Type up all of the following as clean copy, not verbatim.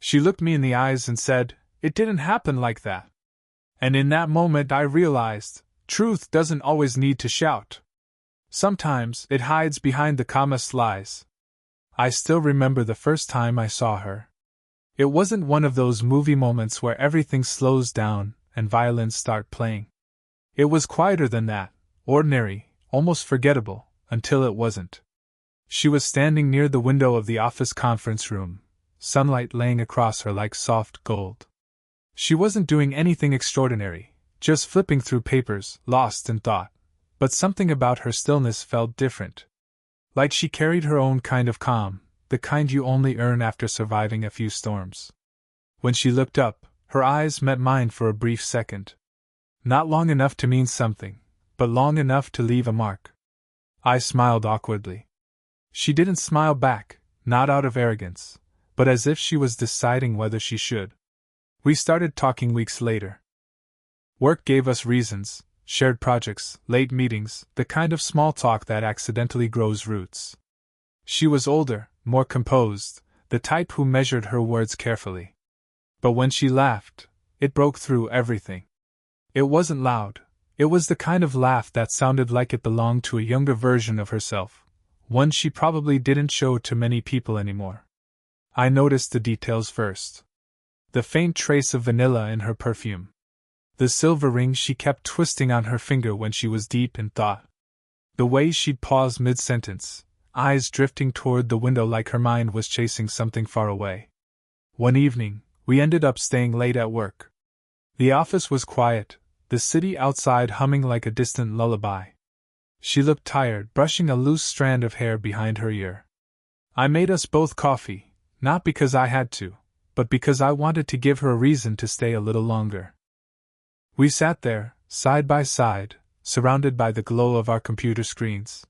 She looked me in the eyes and said, "It didn't happen like that." And in that moment I realized, truth doesn't always need to shout. Sometimes it hides behind the calmest lies. I still remember the first time I saw her. It wasn't one of those movie moments where everything slows down and violins start playing. It was quieter than that, ordinary, almost forgettable, until it wasn't. She was standing near the window of the office conference room, sunlight laying across her like soft gold. She wasn't doing anything extraordinary, just flipping through papers, lost in thought, but something about her stillness felt different. Like she carried her own kind of calm, the kind you only earn after surviving a few storms. When she looked up, her eyes met mine for a brief second. Not long enough to mean something, but long enough to leave a mark. I smiled awkwardly. She didn't smile back, not out of arrogance, but as if she was deciding whether she should. We started talking weeks later. Work gave us reasons, shared projects, late meetings, the kind of small talk that accidentally grows roots. She was older, more composed, the type who measured her words carefully. But when she laughed, it broke through everything. It wasn't loud. It was the kind of laugh that sounded like it belonged to a younger version of herself, one she probably didn't show to many people anymore. I noticed the details first. The faint trace of vanilla in her perfume. The silver ring she kept twisting on her finger when she was deep in thought. The way she'd pause mid-sentence, eyes drifting toward the window like her mind was chasing something far away. One evening, we ended up staying late at work. The office was quiet, the city outside humming like a distant lullaby. She looked tired, brushing a loose strand of hair behind her ear. I made us both coffee, not because I had to, but because I wanted to give her a reason to stay a little longer. We sat there, side by side, surrounded by the glow of our computer screens.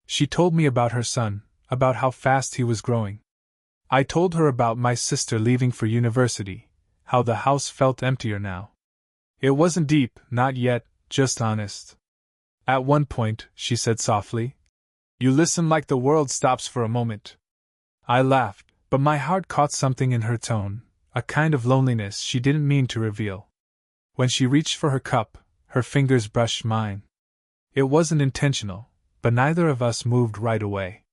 She told me about her son, about how fast he was growing. I told her about my sister leaving for university, how the house felt emptier now. It wasn't deep, not yet, just honest. At one point, she said softly, "You listen like the world stops for a moment." I laughed, but my heart caught something in her tone, a kind of loneliness she didn't mean to reveal. When she reached for her cup, her fingers brushed mine. It wasn't intentional, but neither of us moved right away.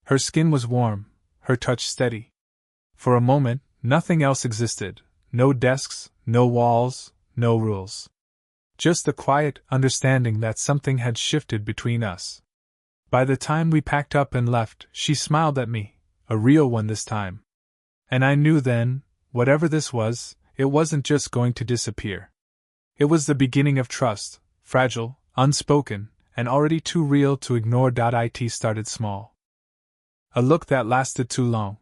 Her skin was warm, her touch steady. For a moment, nothing else existed, no desks, no walls, no rules. Just the quiet understanding that something had shifted between us. By the time we packed up and left, she smiled at me, a real one this time. And I knew then, whatever this was, it wasn't just going to disappear. It was the beginning of trust, fragile, unspoken, and already too real to ignore. It started small. A look that lasted too long.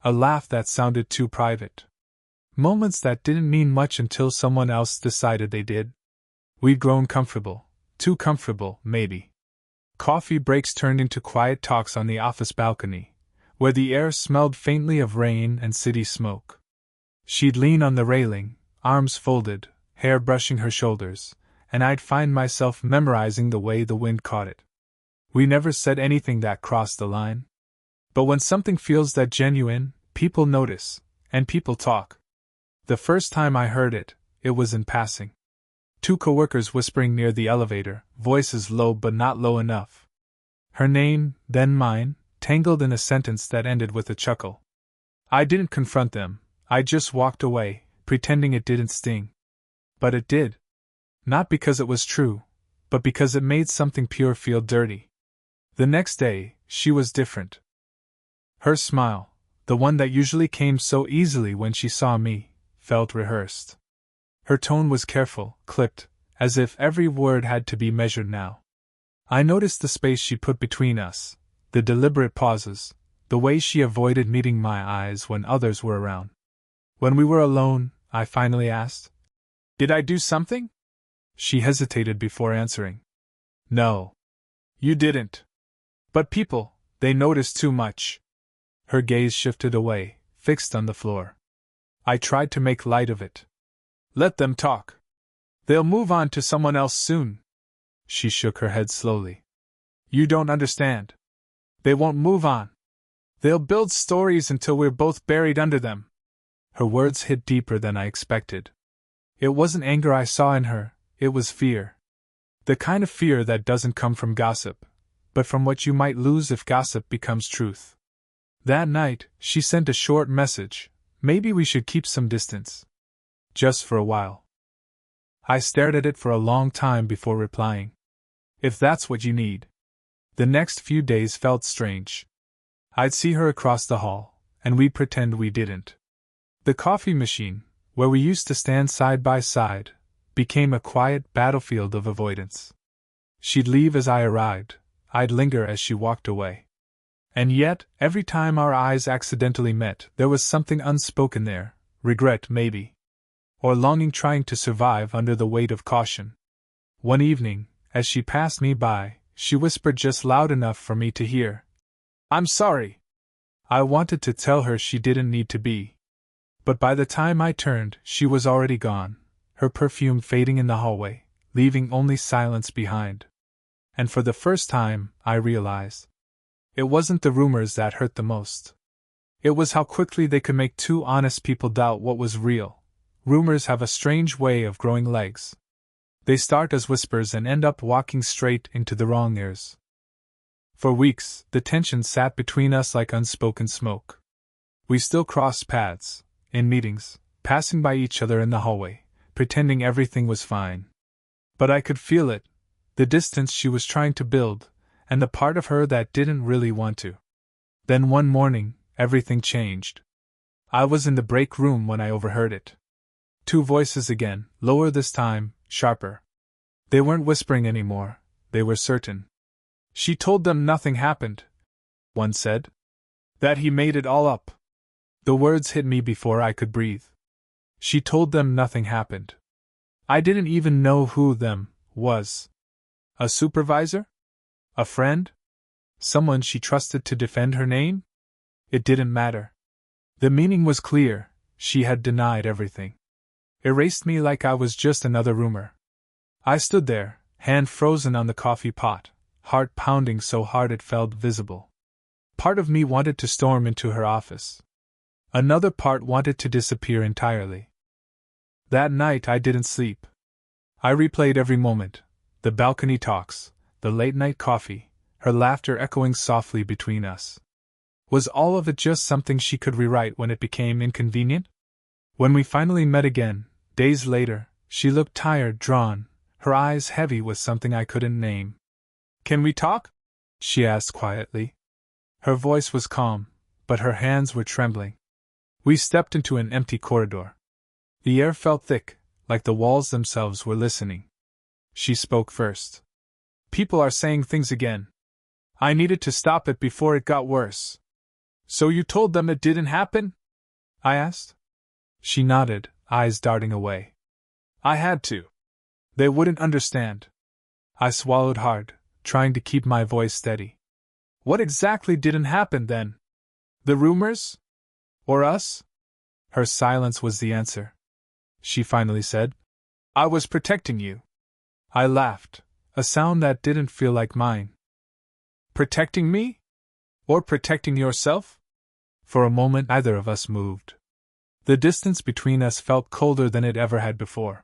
A laugh that sounded too private. Moments that didn't mean much until someone else decided they did. We'd grown comfortable, too comfortable, maybe. Coffee breaks turned into quiet talks on the office balcony, where the air smelled faintly of rain and city smoke. She'd lean on the railing, arms folded, hair brushing her shoulders, and I'd find myself memorizing the way the wind caught it. We never said anything that crossed the line. But when something feels that genuine, people notice, and people talk. The first time I heard it, it was in passing. Two coworkers whispering near the elevator, voices low but not low enough. Her name, then mine, tangled in a sentence that ended with a chuckle. I didn't confront them, I just walked away, pretending it didn't sting. But it did. Not because it was true, but because it made something pure feel dirty. The next day, she was different. Her smile, the one that usually came so easily when she saw me, felt rehearsed. Her tone was careful, clipped, as if every word had to be measured now. I noticed the space she put between us, the deliberate pauses, the way she avoided meeting my eyes when others were around. When we were alone, I finally asked, "Did I do something?" She hesitated before answering. "No. You didn't. But people, they noticed too much." Her gaze shifted away, fixed on the floor. I tried to make light of it. "Let them talk. They'll move on to someone else soon." She shook her head slowly. "You don't understand. They won't move on. They'll build stories until we're both buried under them." Her words hit deeper than I expected. It wasn't anger I saw in her, it was fear. The kind of fear that doesn't come from gossip, but from what you might lose if gossip becomes truth. That night, she sent a short message. Maybe we should keep some distance. Just for a while. I stared at it for a long time before replying. If that's what you need. The next few days felt strange. I'd see her across the hall, and we'd pretend we didn't. The coffee machine, where we used to stand side by side, became a quiet battlefield of avoidance. She'd leave as I arrived, I'd linger as she walked away. And yet, every time our eyes accidentally met, there was something unspoken there, regret maybe. Or longing trying to survive under the weight of caution. One evening, as she passed me by, she whispered just loud enough for me to hear. "I'm sorry." I wanted to tell her she didn't need to be. But by the time I turned, she was already gone, her perfume fading in the hallway, leaving only silence behind. And for the first time, I realized. It wasn't the rumors that hurt the most. It was how quickly they could make two honest people doubt what was real. Rumors have a strange way of growing legs. They start as whispers and end up walking straight into the wrong ears. For weeks, the tension sat between us like unspoken smoke. We still crossed paths, in meetings, passing by each other in the hallway, pretending everything was fine. But I could feel it, the distance she was trying to build, and the part of her that didn't really want to. Then one morning, everything changed. I was in the break room when I overheard it. Two voices again, lower this time, sharper. They weren't whispering anymore, they were certain. She told them nothing happened, one said. That he made it all up. The words hit me before I could breathe. She told them nothing happened. I didn't even know who them was. A supervisor? A friend? Someone she trusted to defend her name? It didn't matter. The meaning was clear, she had denied everything. Erased me like I was just another rumor. I stood there, hand frozen on the coffee pot, heart pounding so hard it felt visible. Part of me wanted to storm into her office. Another part wanted to disappear entirely. That night I didn't sleep. I replayed every moment, the balcony talks, the late-night coffee, her laughter echoing softly between us. Was all of it just something she could rewrite when it became inconvenient? When we finally met again, days later, she looked tired, drawn, her eyes heavy with something I couldn't name. "Can we talk?" she asked quietly. Her voice was calm, but her hands were trembling. We stepped into an empty corridor. The air felt thick, like the walls themselves were listening. She spoke first. "People are saying things again. I needed to stop it before it got worse." "So you told them it didn't happen?" I asked. She nodded, eyes darting away. "I had to. They wouldn't understand." I swallowed hard, trying to keep my voice steady. "What exactly didn't happen then? The rumors? Or us?" Her silence was the answer. She finally said, "I was protecting you." I laughed, a sound that didn't feel like mine. "Protecting me? Or protecting yourself?" For a moment neither of us moved. The distance between us felt colder than it ever had before.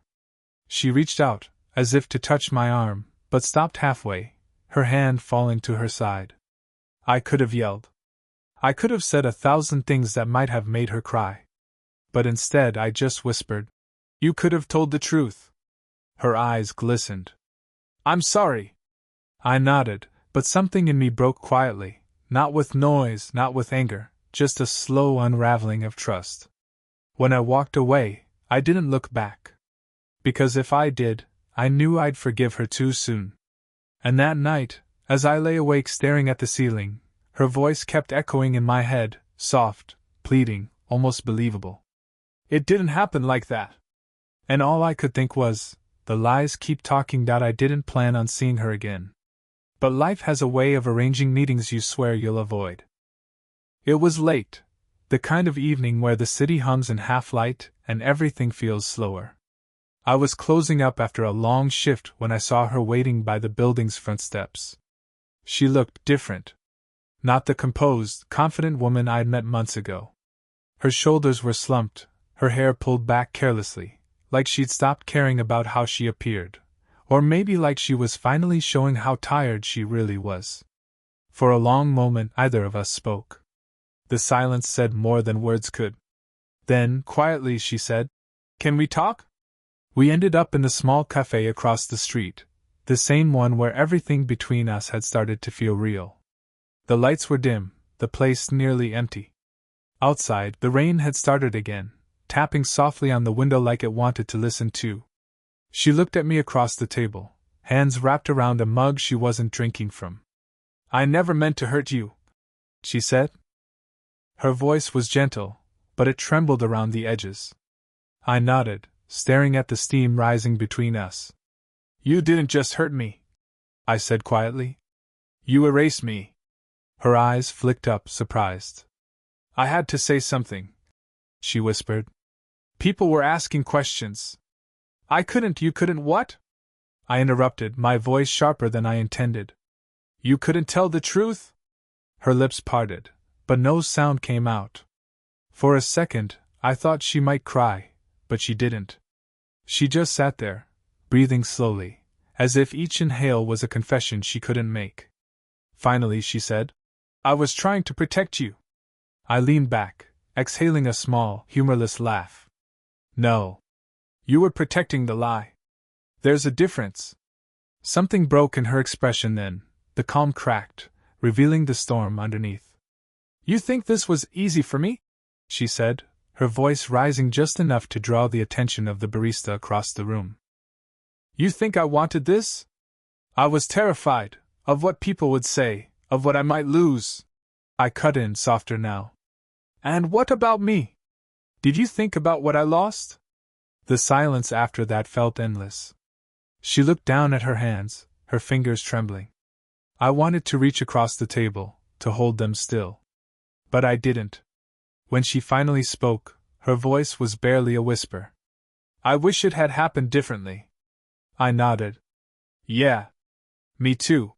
She reached out, as if to touch my arm, but stopped halfway, her hand falling to her side. I could have yelled. I could have said 1,000 things that might have made her cry. But instead I just whispered, "You could have told the truth." Her eyes glistened. "I'm sorry." I nodded, but something in me broke quietly, not with noise, not with anger, just a slow unraveling of trust. When I walked away, I didn't look back. Because if I did, I knew I'd forgive her too soon. And that night, as I lay awake staring at the ceiling, her voice kept echoing in my head, soft, pleading, almost believable. "It didn't happen like that." And all I could think was, the lies keep talking that I didn't plan on seeing her again. But life has a way of arranging meetings you swear you'll avoid. It was late, the kind of evening where the city hums in half-light and everything feels slower. I was closing up after a long shift when I saw her waiting by the building's front steps. She looked different. Not the composed, confident woman I'd met months ago. Her shoulders were slumped, her hair pulled back carelessly, like she'd stopped caring about how she appeared, or maybe like she was finally showing how tired she really was. For a long moment neither of us spoke. The silence said more than words could. Then, quietly, she said, "Can we talk?" We ended up in the small cafe across the street, the same one where everything between us had started to feel real. The lights were dim, the place nearly empty. Outside, the rain had started again, tapping softly on the window like it wanted to listen too. She looked at me across the table, hands wrapped around a mug she wasn't drinking from. "I never meant to hurt you," she said. Her voice was gentle, but it trembled around the edges. I nodded, staring at the steam rising between us. "You didn't just hurt me," I said quietly. "You erased me." Her eyes flicked up, surprised. "I had to say something," she whispered. "People were asking questions." "I couldn't." "You couldn't what?" I interrupted, my voice sharper than I intended. "You couldn't tell the truth?" Her lips parted, but no sound came out. For a second, I thought she might cry, but she didn't. She just sat there, breathing slowly, as if each inhale was a confession she couldn't make. Finally, she said, "I was trying to protect you." I leaned back, exhaling a small, humorless laugh. "No. You were protecting the lie. There's a difference." Something broke in her expression then, the calm cracked, revealing the storm underneath. "You think this was easy for me?" she said, her voice rising just enough to draw the attention of the barista across the room. "You think I wanted this? I was terrified, of what people would say, of what I might lose." I cut in, softer now. "And what about me? Did you think about what I lost?" The silence after that felt endless. She looked down at her hands, her fingers trembling. I wanted to reach across the table, to hold them still. But I didn't. When she finally spoke, her voice was barely a whisper. "I wish it had happened differently." I nodded. "Yeah. Me too."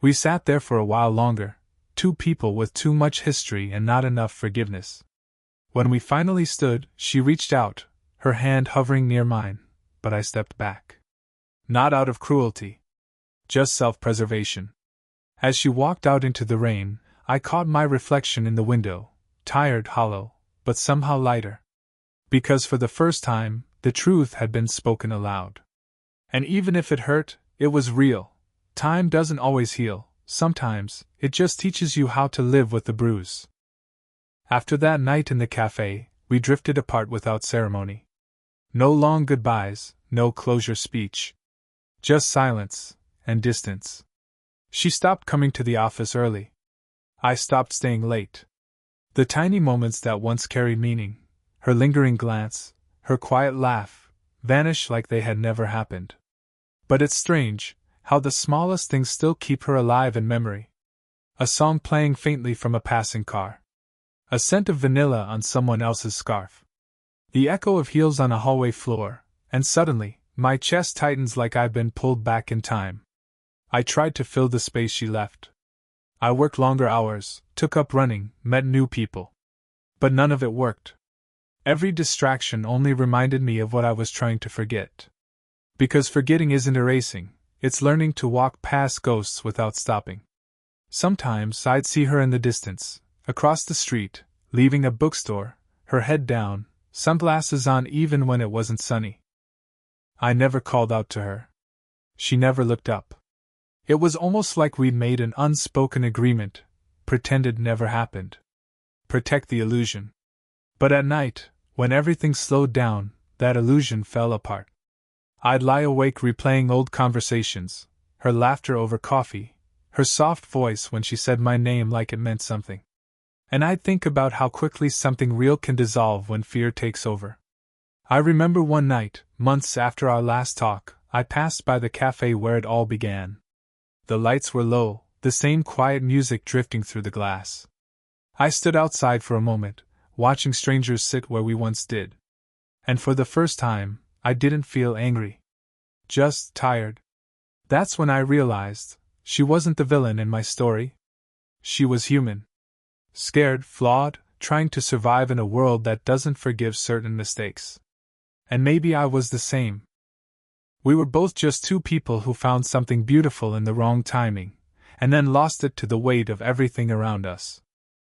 We sat there for a while longer, two people with too much history and not enough forgiveness. When we finally stood, she reached out, her hand hovering near mine, but I stepped back. Not out of cruelty. Just self-preservation. As she walked out into the rain, I caught my reflection in the window, tired, hollow, but somehow lighter. Because for the first time, the truth had been spoken aloud. And even if it hurt, it was real. Time doesn't always heal, sometimes, it just teaches you how to live with the bruise. After that night in the cafe, we drifted apart without ceremony. No long goodbyes, no closure speech. Just silence, and distance. She stopped coming to the office early. I stopped staying late. The tiny moments that once carried meaning, her lingering glance, her quiet laugh, vanished like they had never happened. But it's strange, how the smallest things still keep her alive in memory. A song playing faintly from a passing car. A scent of vanilla on someone else's scarf. The echo of heels on a hallway floor, and suddenly, my chest tightens like I've been pulled back in time. I tried to fill the space she left. I worked longer hours, took up running, met new people. But none of it worked. Every distraction only reminded me of what I was trying to forget. Because forgetting isn't erasing, it's learning to walk past ghosts without stopping. Sometimes I'd see her in the distance, across the street, leaving a bookstore, her head down, sunglasses on even when it wasn't sunny. I never called out to her. She never looked up. It was almost like we'd made an unspoken agreement, pretended never happened. Protect the illusion. But at night, when everything slowed down, that illusion fell apart. I'd lie awake replaying old conversations, her laughter over coffee, her soft voice when she said my name like it meant something. And I'd think about how quickly something real can dissolve when fear takes over. I remember one night, months after our last talk, I passed by the cafe where it all began. The lights were low, the same quiet music drifting through the glass. I stood outside for a moment, watching strangers sit where we once did. And for the first time, I didn't feel angry. Just tired. That's when I realized, she wasn't the villain in my story. She was human. Scared, flawed, trying to survive in a world that doesn't forgive certain mistakes. And maybe I was the same. We were both just two people who found something beautiful in the wrong timing, and then lost it to the weight of everything around us.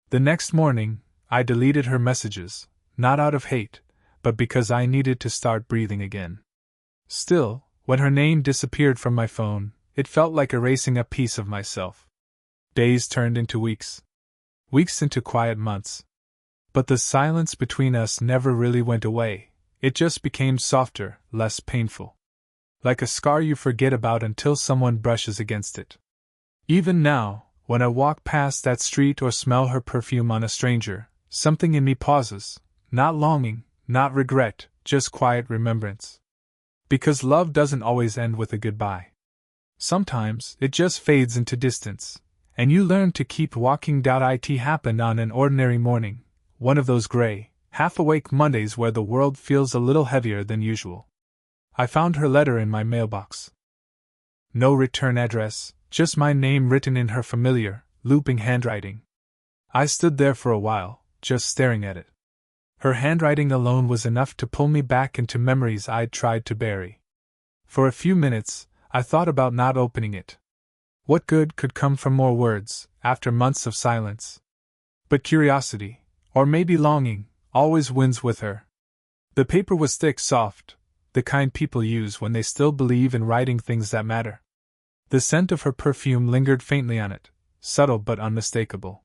The next morning, I deleted her messages, not out of hate, but because I needed to start breathing again. Still, when her name disappeared from my phone, it felt like erasing a piece of myself. Days turned into weeks. Weeks into quiet months. But the silence between us never really went away, it just became softer, less painful. Like a scar you forget about until someone brushes against it. Even now, when I walk past that street or smell her perfume on a stranger, something in me pauses, not longing, not regret, just quiet remembrance. Because love doesn't always end with a goodbye. Sometimes it just fades into distance, and you learn to keep walking. It happened on an ordinary morning, one of those gray, half-awake Mondays where the world feels a little heavier than usual. I found her letter in my mailbox. No return address, just my name written in her familiar, looping handwriting. I stood there for a while, just staring at it. Her handwriting alone was enough to pull me back into memories I'd tried to bury. For a few minutes, I thought about not opening it. What good could come from more words, after months of silence? But curiosity, or maybe longing, always wins with her. The paper was thick, soft, the kind people use when they still believe in writing things that matter. The scent of her perfume lingered faintly on it, subtle but unmistakable.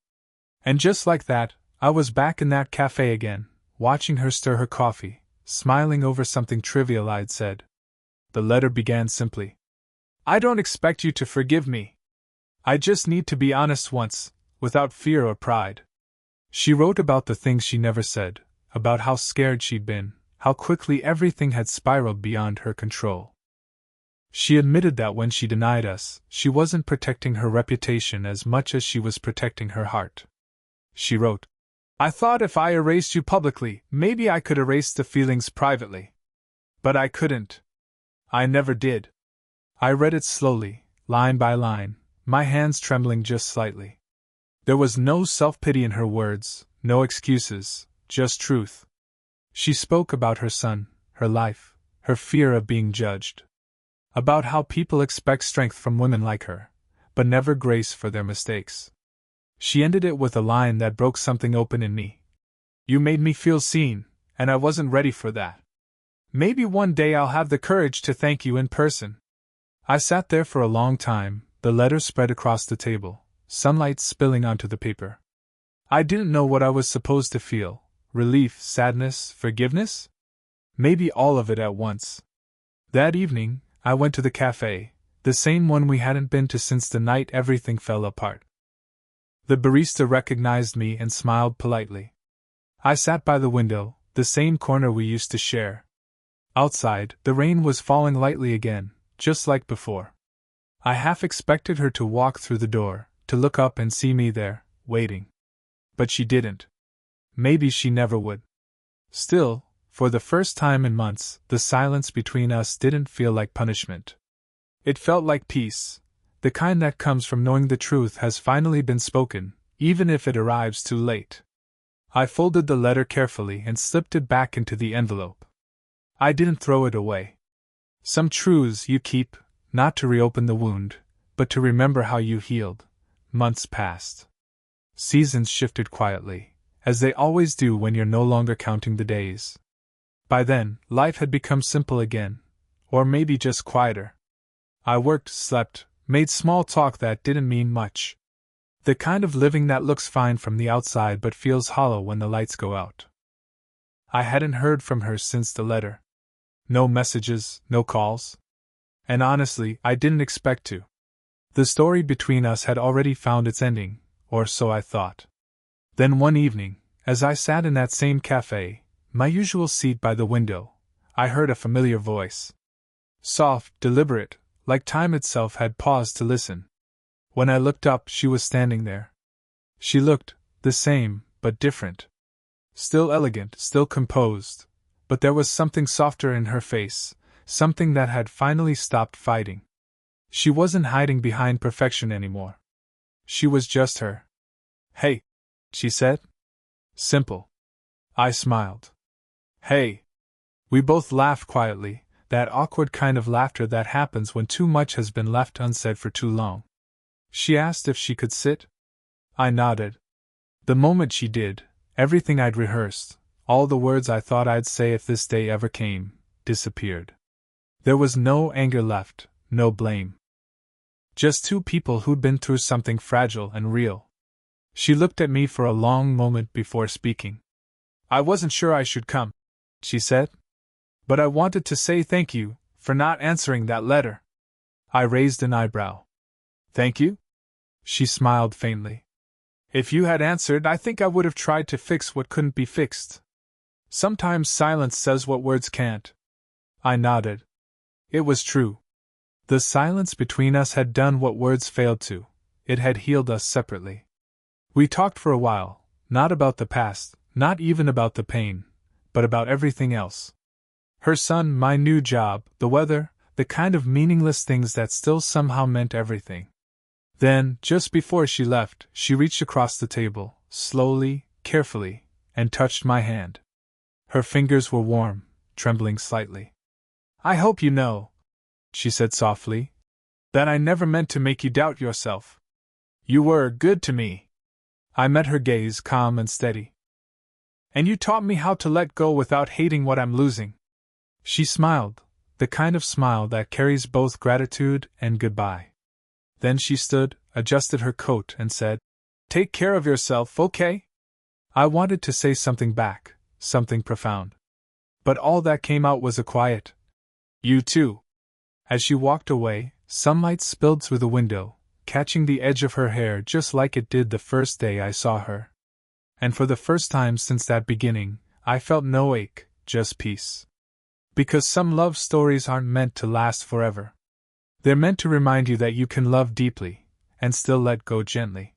And just like that, I was back in that cafe again, watching her stir her coffee, smiling over something trivial I'd said. The letter began simply. I don't expect you to forgive me. I just need to be honest once, without fear or pride. She wrote about the things she never said, about how scared she'd been, how quickly everything had spiraled beyond her control. She admitted that when she denied us, she wasn't protecting her reputation as much as she was protecting her heart. She wrote, I thought if I erased you publicly, maybe I could erase the feelings privately. But I couldn't. I never did. I read it slowly, line by line, my hands trembling just slightly. There was no self-pity in her words, no excuses, just truth. She spoke about her son, her life, her fear of being judged. About how people expect strength from women like her, but never grace for their mistakes. She ended it with a line that broke something open in me. You made me feel seen, and I wasn't ready for that. Maybe one day I'll have the courage to thank you in person. I sat there for a long time, the letter spread across the table, sunlight spilling onto the paper. I didn't know what I was supposed to feel. Relief, sadness, forgiveness? Maybe all of it at once. That evening, I went to the cafe, the same one we hadn't been to since the night everything fell apart. The barista recognized me and smiled politely. I sat by the window, the same corner we used to share. Outside, the rain was falling lightly again, just like before. I half expected her to walk through the door, to look up and see me there, waiting. But she didn't. Maybe she never would. Still, for the first time in months, the silence between us didn't feel like punishment. It felt like peace, the kind that comes from knowing the truth has finally been spoken, even if it arrives too late. I folded the letter carefully and slipped it back into the envelope. I didn't throw it away. Some truths you keep, not to reopen the wound, but to remember how you healed. Months passed. Seasons shifted quietly, as they always do when you're no longer counting the days. By then, life had become simple again, or maybe just quieter. I worked, slept, made small talk that didn't mean much. The kind of living that looks fine from the outside but feels hollow when the lights go out. I hadn't heard from her since the letter. No messages, no calls. And honestly, I didn't expect to. The story between us had already found its ending, or so I thought. Then one evening, as I sat in that same cafe, my usual seat by the window, I heard a familiar voice. Soft, deliberate, like time itself had paused to listen. When I looked up, she was standing there. She looked the same, but different. Still elegant, still composed, but there was something softer in her face, something that had finally stopped fighting. She wasn't hiding behind perfection anymore. She was just her. Hey, she said. Simple. I smiled. Hey. We both laughed quietly, that awkward kind of laughter that happens when too much has been left unsaid for too long. She asked if she could sit. I nodded. The moment she did, everything I'd rehearsed, all the words I thought I'd say if this day ever came, disappeared. There was no anger left, no blame. Just two people who'd been through something fragile and real. She looked at me for a long moment before speaking. I wasn't sure I should come, she said. But I wanted to say thank you for not answering that letter. I raised an eyebrow. Thank you? She smiled faintly. If you had answered, I think I would have tried to fix what couldn't be fixed. Sometimes silence says what words can't. I nodded. It was true. The silence between us had done what words failed to. It had healed us separately. We talked for a while, not about the past, not even about the pain, but about everything else. Her son, my new job, the weather, the kind of meaningless things that still somehow meant everything. Then, just before she left, she reached across the table, slowly, carefully, and touched my hand. Her fingers were warm, trembling slightly. I hope you know, she said softly, that I never meant to make you doubt yourself. You were good to me. I met her gaze, calm and steady. And you taught me how to let go without hating what I'm losing. She smiled, the kind of smile that carries both gratitude and goodbye. Then she stood, adjusted her coat, and said, Take care of yourself, okay? I wanted to say something back, something profound. But all that came out was a quiet, You too. As she walked away, sunlight spilled through the window, catching the edge of her hair just like it did the first day I saw her. And for the first time since that beginning, I felt no ache, just peace. Because some love stories aren't meant to last forever. They're meant to remind you that you can love deeply, and still let go gently.